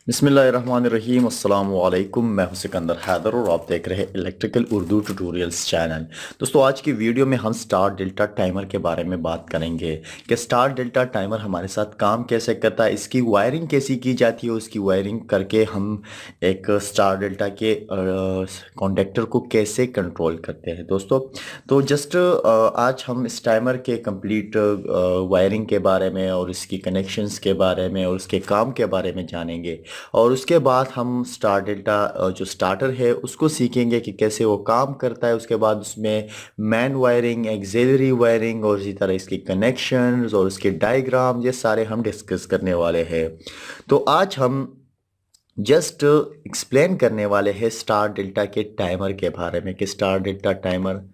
बिस्मिल्लाहिर्रहमानिर्रहीम अस्सलाम वालेकुम। मैं हूं सिकंदर हैदर और आप देख रहे हैं इलेक्ट्रिकल उर्दू ट्यूटोरियल्स चैनल। दोस्तों, आज की वीडियो में हम स्टार डेल्टा टाइमर के बारे में बात करेंगे कि स्टार डेल्टा टाइमर हमारे साथ काम कैसे करता है, इसकी वायरिंग कैसी की जाती है, उसकी वायरिंग करके हम एक स्टार डेल्टा के कॉन्डेक्टर को कैसे कंट्रोल करते हैं। दोस्तों, तो जस्ट आज हम इस टाइमर के कंप्लीट वायरिंग के बारे में और इसकी कनेक्शंस के बारे में और उसके काम के बारे में जानेंगे। और उसके बाद हम स्टार डेल्टा जो स्टार्टर है उसको सीखेंगे कि कैसे वो काम करता है। उसके बाद उसमें मैन वायरिंग, एक्सिलरी वायरिंग और इसी तरह इसकी कनेक्शंस और उसके डायग्राम, ये सारे हम डिस्कस करने वाले हैं। तो आज हम जस्ट एक्सप्लेन करने वाले हैं स्टार डेल्टा के टाइमर के बारे में कि स्टार डेल्टा टाइमर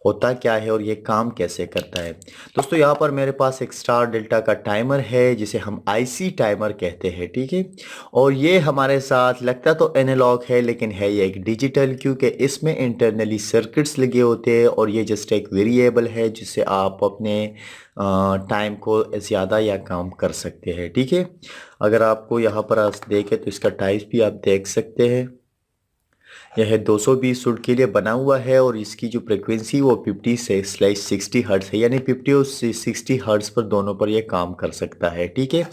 होता क्या है और ये काम कैसे करता है। दोस्तों, यहाँ पर मेरे पास एक स्टार डेल्टा का टाइमर है जिसे हम आईसी टाइमर कहते हैं, ठीक है। और ये हमारे साथ लगता तो एनालॉग है लेकिन है ये एक डिजिटल, क्योंकि इसमें इंटरनली सर्किट्स लगे होते हैं और ये जस्ट एक वेरिएबल है जिससे आप अपने टाइम को ज़्यादा या कम कर सकते हैं, ठीक है। अगर आपको यहाँ पर आज देखें तो इसका टाइप भी आप देख सकते हैं। यह 220 वोल्ट के लिए बना हुआ है और इसकी जो फ्रिक्वेंसी वो 50 से /60 हर्ट्ज है, यानी 50 और 60 हर्ट्ज पर दोनों पर यह काम कर सकता है, ठीक है।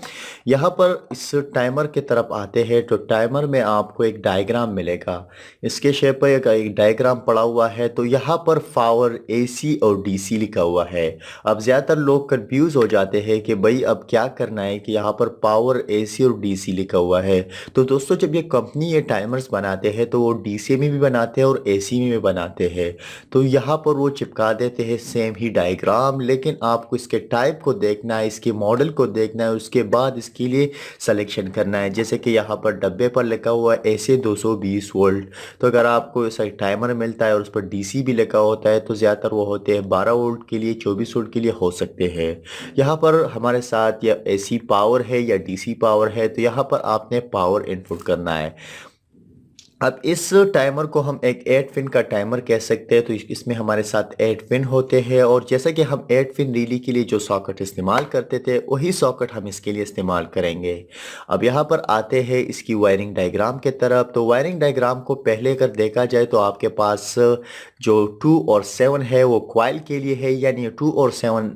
यहाँ पर इस टाइमर के तरफ आते हैं तो टाइमर में आपको एक डायग्राम मिलेगा। इसके शेप पर एक डायग्राम पड़ा हुआ है। तो यहाँ पर पावर एसी और डीसी लिखा हुआ है। अब ज़्यादातर लोग कंफ्यूज हो जाते हैं कि भाई अब क्या करना है कि यहाँ पर पावर एसी और डीसी लिखा हुआ है। तो दोस्तों, जब ये कंपनी ये टाइमर्स बनाते हैं तो वो डीसी में भी बनाते हैं और एसी में भी बनाते हैं। तो यहाँ पर वो चिपका देते हैं सेम ही डायग्राम, लेकिन आपको इसके टाइप को देखना है, इसके मॉडल को देखना है, उसके बाद इसके लिए सिलेक्शन करना है। जैसे कि यहाँ पर डब्बे पर लिखा हुआ है ऐसे 220 वोल्ट। तो अगर आपको ऐसा टाइमर मिलता है और उस पर डीसी भी लिखा होता है तो ज़्यादातर वो होते हैं 12 वोल्ट के लिए, 24 वोल्ट के लिए हो सकते हैं। यहाँ पर हमारे साथ या एसी पावर है या डीसी पावर है, तो यहाँ पर आपने पावर इनपुट करना है। अब इस टाइमर को हम एक 8 पिन का टाइमर कह सकते हैं। तो इसमें हमारे साथ 8 पिन होते हैं और जैसा कि हम 8 पिन रिले के लिए जो सॉकेट इस्तेमाल करते थे वही सॉकेट हम इसके लिए इस्तेमाल करेंगे। अब यहाँ पर आते हैं इसकी वायरिंग डायग्राम के तरफ। तो वायरिंग डायग्राम को पहले अगर देखा जाए तो आपके पास जो 2 और 7 है वो क्वाइल के लिए है, यानी 2 और 7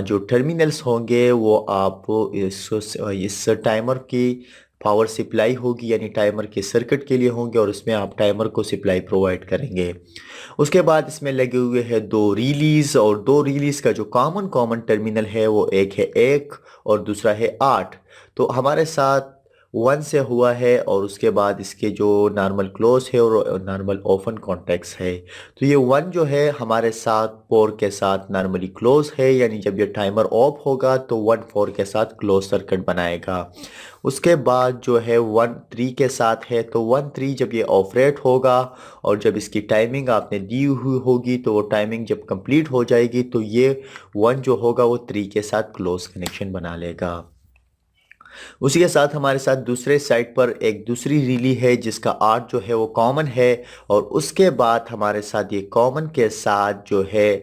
जो टर्मिनल्स होंगे वो आप इस टाइमर की पावर सप्लाई होगी, यानी टाइमर के सर्किट के लिए होंगे और इसमें आप टाइमर को सप्लाई प्रोवाइड करेंगे। उसके बाद इसमें लगे हुए हैं 2 रिलीज और 2 रिलीज का जो कॉमन टर्मिनल है वो एक है 1 और दूसरा है 8। तो हमारे साथ 1 से हुआ है और उसके बाद इसके जो नॉर्मल क्लोज है और नॉर्मल ओपन कॉन्टेक्ट्स है। तो ये 1 जो है हमारे साथ 4 के साथ नॉर्मली क्लोज है, यानी जब ये टाइमर ऑफ होगा तो 1 4 के साथ क्लोज सर्किट बनाएगा। उसके बाद जो है 1 3 के साथ है। तो 1 3 जब ये ऑपरेट होगा और जब इसकी टाइमिंग आपने दी हुई होगी तो वो टाइमिंग जब कंप्लीट हो जाएगी तो ये 1 जो होगा वो 3 के साथ क्लोज कनेक्शन बना लेगा। उसी के साथ हमारे साथ दूसरे साइड पर एक दूसरी रिली है जिसका 8 जो है वो कॉमन है और उसके बाद हमारे साथ ये कॉमन के साथ जो है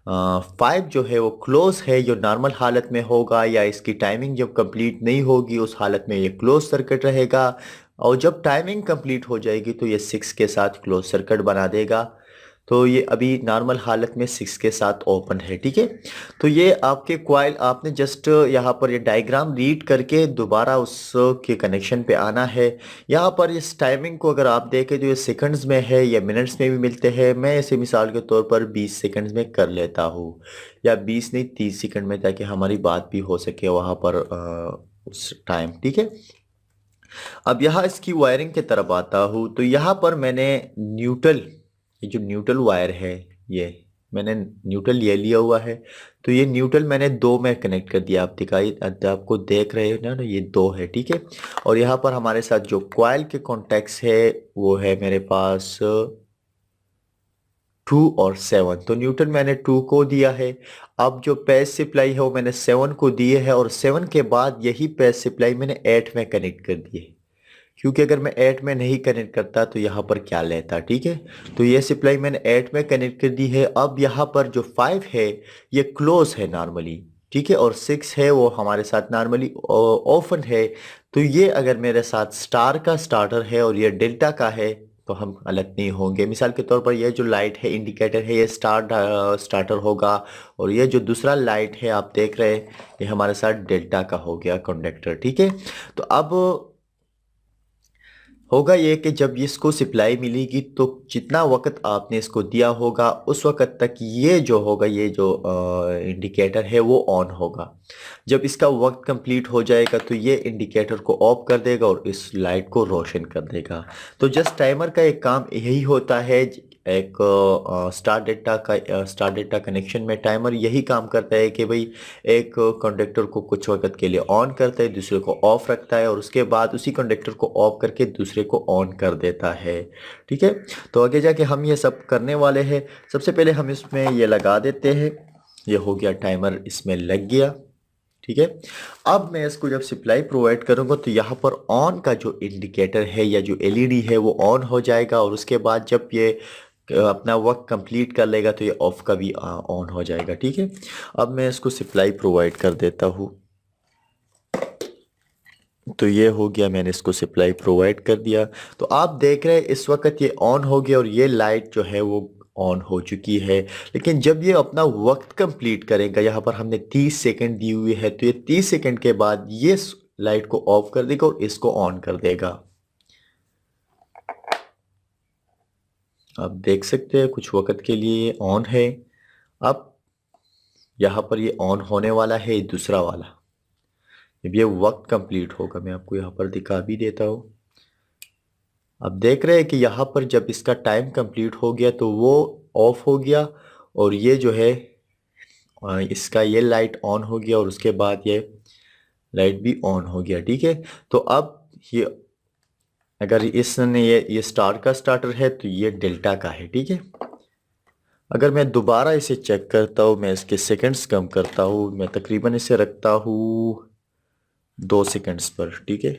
5 जो है वो क्लोज है, जो नॉर्मल हालत में होगा या इसकी टाइमिंग जब कंप्लीट नहीं होगी उस हालत में ये क्लोज सर्किट रहेगा। और जब टाइमिंग कंप्लीट हो जाएगी तो ये 6 के साथ क्लोज सर्किट बना देगा। तो ये अभी नॉर्मल हालत में 6 के साथ ओपन है, ठीक है। तो ये आपके क्वाइल, आपने जस्ट यहाँ पर ये डायग्राम रीड करके दोबारा उसके कनेक्शन पे आना है। यहाँ पर इस टाइमिंग को अगर आप देखें तो ये सेकंड्स में है या मिनट्स में भी मिलते हैं। मैं इसे मिसाल के तौर पर 20 सेकंड्स में कर लेता हूँ, या 20 नहीं 30 सेकंड में, ताकि हमारी बात भी हो सके वहाँ पर उस टाइम, ठीक है। अब यहाँ इसकी वायरिंग की तरफ आता हूँ। तो यहाँ पर मैंने न्यूट्रल, ये जो न्यूट्रल वायर है ये मैंने न्यूट्रल ये लिया हुआ है। तो ये न्यूट्रल मैंने 2 में कनेक्ट कर दिया। आप दिखाई आपको देख रहे हो ना, ये 2 है, ठीक है। और यहाँ पर हमारे साथ जो क्वाइल के कॉन्टेक्ट्स है वो है मेरे पास 2 और 7। तो न्यूट्रल मैंने 2 को दिया है। अब जो पेज सप्लाई है वो मैंने 7 को दिए है और 7 के बाद यही पेज सप्लाई मैंने 8 में कनेक्ट कर दिए, क्योंकि अगर मैं 8 में नहीं कनेक्ट करता तो यहाँ पर क्या लेता, ठीक है। तो ये सप्लाई मैंने 8 में कनेक्ट कर दी है। अब यहाँ पर जो 5 है ये क्लोज है नॉर्मली, ठीक है, और 6 है वो हमारे साथ नॉर्मली ओपन है। तो ये अगर मेरे साथ स्टार का स्टार्टर है और ये डेल्टा का है तो हम अलग नहीं होंगे। मिसाल के तौर पर ये जो लाइट है इंडिकेटर है ये स्टार्टर होगा, और ये जो दूसरा लाइट है आप देख रहे हैं ये हमारे साथ डेल्टा का हो गया कंडक्टर। ठीक है, तो अब होगा ये कि जब इसको सप्लाई मिलेगी तो जितना वक्त आपने इसको दिया होगा उस वक्त तक ये जो होगा, ये जो इंडिकेटर है वो ऑन होगा। जब इसका वक्त कंप्लीट हो जाएगा तो ये इंडिकेटर को ऑफ कर देगा और इस लाइट को रोशन कर देगा। तो जस्ट टाइमर का एक काम यही होता है, एक स्टार डेटा कनेक्शन में टाइमर यही काम करता है कि भाई एक कंडक्टर को कुछ वक्त के लिए ऑन करता है, दूसरे को ऑफ रखता है, और उसके बाद उसी कंडक्टर को ऑफ करके दूसरे को ऑन कर देता है। ठीक है, तो आगे जाके हम ये सब करने वाले हैं। सबसे पहले हम इसमें ये लगा देते हैं, ये हो गया टाइमर इसमें लग गया। ठीक है, अब मैं इसको जब सप्लाई प्रोवाइड करूंगा तो यहाँ पर ऑन का जो इंडिकेटर है या जो एलईडी है वो ऑन हो जाएगा, और उसके बाद जब ये अपना वक्त कंप्लीट कर लेगा तो ये ऑफ का भी ऑन हो जाएगा। ठीक है, अब मैं इसको सप्लाई प्रोवाइड कर देता हूँ। तो ये हो गया, मैंने इसको सप्लाई प्रोवाइड कर दिया। तो आप देख रहे हैं इस वक्त ये ऑन हो गया और ये लाइट जो है वो ऑन हो चुकी है। लेकिन जब ये अपना वक्त कंप्लीट करेगा, यहाँ पर हमने 30 सेकंड दी हुई है, तो ये 30 सेकंड के बाद ये लाइट को ऑफ कर देगा और इसको ऑन कर देगा। आप देख सकते हैं कुछ वक्त के लिए ये ऑन है। अब यहाँ पर ये ऑन होने वाला है दूसरा वाला। जब ये वक्त कंप्लीट होगा मैं आपको यहाँ पर दिखा भी देता हूँ। आप देख रहे हैं कि यहाँ पर जब इसका टाइम कंप्लीट हो गया तो वो ऑफ हो गया, और ये जो है इसका ये लाइट ऑन हो गया, और उसके बाद ये लाइट भी ऑन हो गया। ठीक है, तो अब ये अगर इसने ये स्टार का स्टार्टर है तो ये डेल्टा का है। ठीक है, अगर मैं दोबारा इसे चेक करता हूँ, मैं इसके सेकंड्स कम करता हूँ, मैं तकरीबन इसे रखता हूँ 2 सेकंड्स पर। ठीक है,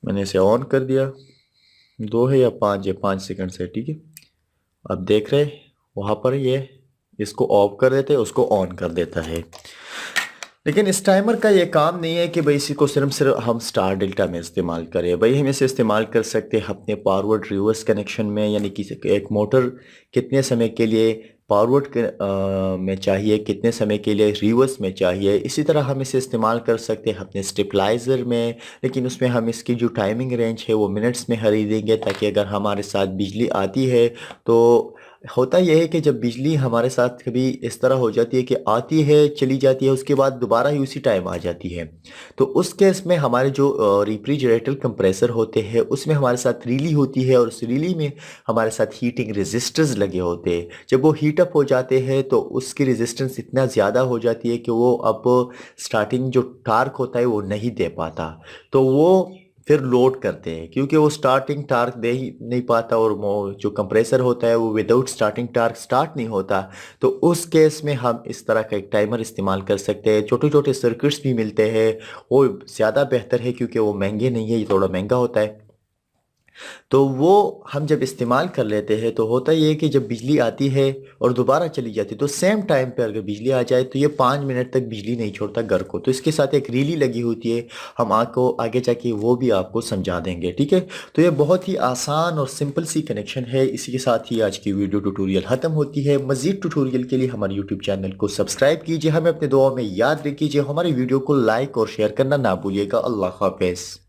मैंने इसे ऑन कर दिया, 2 है या 5 है, 5 सेकंड से। ठीक है, अब देख रहे वहाँ पर ये इसको ऑफ कर देते हैं, उसको ऑन कर देता है। लेकिन इस टाइमर का ये काम नहीं है कि भाई इसी को सिर्फ हम स्टार डेल्टा में इस्तेमाल करें। भाई हम इसे इस्तेमाल कर सकते हैं अपने फॉरवर्ड रिवर्स कनेक्शन में, यानी कि एक मोटर कितने समय के लिए फॉरवर्ड में चाहिए, कितने समय के लिए रिवर्स में चाहिए, इसी तरह हम इसे इस्तेमाल कर सकते हैं अपने स्टेबलाइज़र में। लेकिन उसमें हम इसकी जो टाइमिंग रेंज है वो मिनट्स में खरीदेंगे, ताकि अगर हमारे साथ बिजली आती है तो होता यह है कि जब बिजली हमारे साथ कभी इस तरह हो जाती है कि आती है चली जाती है, उसके बाद दोबारा ही उसी टाइम आ जाती है, तो उस केस में हमारे जो रेफ्रिजरेटर कंप्रेसर होते हैं उसमें हमारे साथ रीली होती है, और उस रीली में हमारे साथ हीटिंग रेजिस्टर्स लगे होते हैं। जब वो हीट अप हो जाते हैं तो उसकी रेजिस्टेंस इतना ज़्यादा हो जाती है कि वो अब स्टार्टिंग जो टार्क होता है वो नहीं दे पाता, तो वो फिर लोड करते हैं, क्योंकि वो स्टार्टिंग टार्क दे ही नहीं पाता, और वो जो कंप्रेसर होता है वो विदाउट स्टार्टिंग टार्क स्टार्ट नहीं होता। तो उस केस में हम इस तरह का एक टाइमर इस्तेमाल कर सकते हैं। छोटे छोटे सर्किट्स भी मिलते हैं, वो ज़्यादा बेहतर है क्योंकि वो महंगे नहीं है, ये थोड़ा महंगा होता है। तो वो हम जब इस्तेमाल कर लेते हैं तो होता ये है कि जब बिजली आती है और दोबारा चली जाती है तो सेम टाइम पे अगर बिजली आ जाए तो ये 5 मिनट तक बिजली नहीं छोड़ता घर को। तो इसके साथ एक रीली लगी होती है, हम आपको आगे जाके वो भी आपको समझा देंगे। ठीक है, तो ये बहुत ही आसान और सिंपल सी कनेक्शन है। इसी के साथ ही आज की वीडियो ट्यूटोरियल ख़त्म होती है। मज़ीद ट्यूटोरियल के लिए हमारे यूट्यूब चैनल को सब्सक्राइब कीजिए, हमें अपने दुआ में याद रखिए, हमारी वीडियो को लाइक और शेयर करना ना भूलिएगा। अल्लाह हाफिज़।